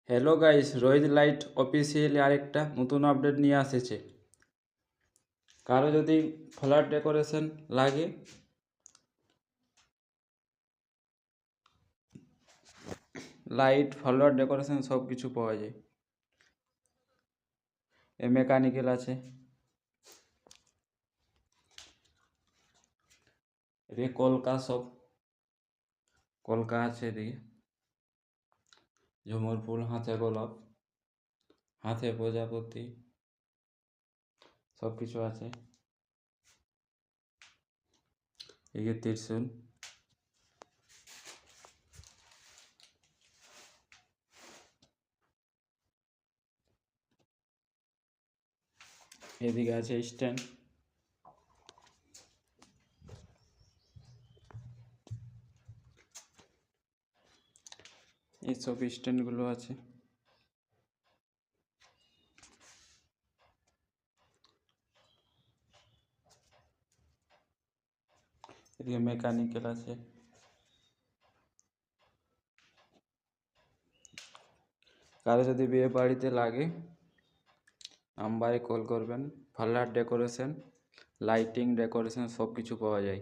Hello guys, Rohit light officially আরেকটা নতুন update নিয়ে আসছে। কারো যদি ফ্ল্যাট ডেকোরেশন লাগে, লাইট ফ্ল্যাট ডেকোরেশন সব কিছু পাওয়া যায়। মেকানিক্যাল আছে, এদিকে কলকা সব কলকা আছে, এদিকে ঝুমুর ফুল, হাতে গোলাপ, হাতে প্রজাপতি সব কিছু আছে। এদিকে ত্রিশূল, এদিকে আছে স্ট্যান্ড, এইসব স্ট্যান্ডগুলো আছে। এদিকে মেকানিক্যাল আছে। কারো যদি বিয়ে বাড়িতে লাগে নাম্বারে কল করবেন। ফ্ল্যাট ডেকোরেশন, লাইটিং ডেকোরেশন সব কিছু পাওয়া যায়।